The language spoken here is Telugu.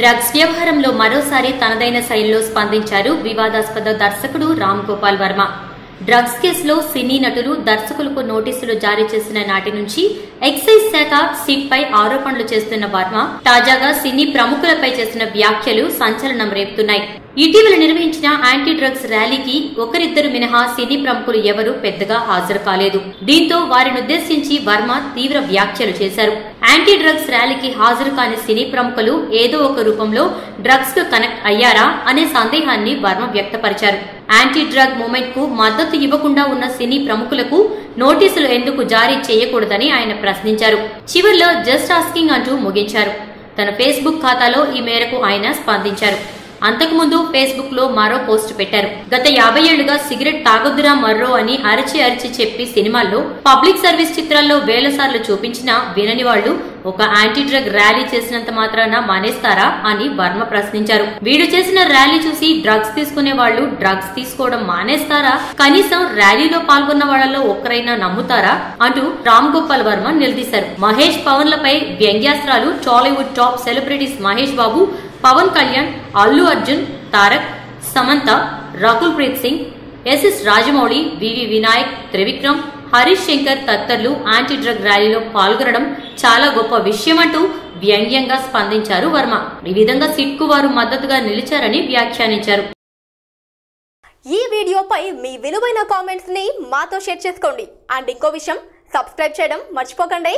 డ్రగ్స్ వ్యవహారంలో మరోసారి తనదైన శైలిలో స్పందించారు వివాదాస్పద దర్శకుడు రామ్ గోపాల్ వర్మ. డ్రగ్స్ కేసులో సినీ నటులు, దర్శకులకు నోటీసులు జారీ చేసిన నాటి నుంచి ఎక్సైజ్ శాఖ సిట్ పై ఆరోపణలు చేస్తున్న వర్మ తాజాగా సినీ ప్రముఖులపై చేసిన వ్యాఖ్యలు సంచలనం రేపుతున్నాయి. ఇటీవల నిర్వహించిన యాంటీ డ్రగ్స్ ర్యాలీకి ఒకరిద్దరు మినహా సినీ ప్రముఖులు ఎవరూ పెద్దగా హాజరు కాలేదు. దీంతో వారినుద్దేశించి వర్మ తీవ్ర వ్యాఖ్యలు చేశారు. యాంటీ డ్రగ్స్ ర్యాలీకి హాజరు కాని సినీ ప్రముఖులు ఏదో ఒక రూపంలో డ్రగ్స్ కు కనెక్ట్ అయ్యారా అనే సందేహాన్ని వర్మ వ్యక్తపరిచారు. యాంటీ డ్రగ్ మూవ్మెంట్ కు మద్దతు ఇవ్వకుండా ఉన్న సినీ ప్రముఖులకు నోటీసులు ఎందుకు జారీ చేయకూడదని ఆయన ప్రశ్నించారు. చివర్లో జస్ట్ ఆస్కింగ్ అంటూ ముగించారు. తన ఫేస్బుక్ ఖాతాలో ఈ మేరకు ఆయన స్పందించారు. అంతకుముందు ఫేస్బుక్ లో మరో పోస్ట్ పెట్టారు. గత 50 ఏళ్లుగా సిగరెట్ తాగొద్దురా మర్రో అని అరిచి చెప్పి సినిమాల్లో, పబ్లిక్ సర్వీస్ చిత్రాల్లో వేల సార్లు చూపించినా వినని వాళ్లు ఒక యాంటీ డ్రగ్ ర్యాలీ చేసినంత మాత్రాన మానేస్తారా అని వర్మ ప్రశ్నించారు. వీడు చేసిన ర్యాలీ చూసి డ్రగ్స్ తీసుకునే వాళ్లు డ్రగ్స్ తీసుకోవడం మానేస్తారా? కనీసం ర్యాలీలో పాల్గొన్న వాళ్లలో ఒక్కరైనా నమ్ముతారా అంటూ రామ్ గోపాల్ వర్మ నిలదీశారు. Mahesh, పవన్లపై వ్యంగ్యాస్త్రాలు. Tollywood top celebrities Mahesh Babu, Pawan Kalyan, Allu Arjun, Tarak, Samantha, Rakul Preet Singh, SS Rajamouli, వివి వినాయక్, త్రివిక్రమ్, హరీష్ శంకర్ తదితరులు యాంటీ డ్రగ్ ర్యాలీలో పాల్గొనడం చాలా గొప్ప విషయమంటూ వ్యంగ్యంగా స్పందించారు వర్మ. ఈ విధంగా సిట్ కు వారు మద్దతుగా నిలిచారని వ్యాఖ్యానించారు. ఈ వీడియోపై మీ విలువైన కామెంట్స్ ని మాతో షేర్ చేసుకోండి. అండ్ ఇంకో విషయం, సబ్స్క్రైబ్ చేయడం మర్చిపోకండి.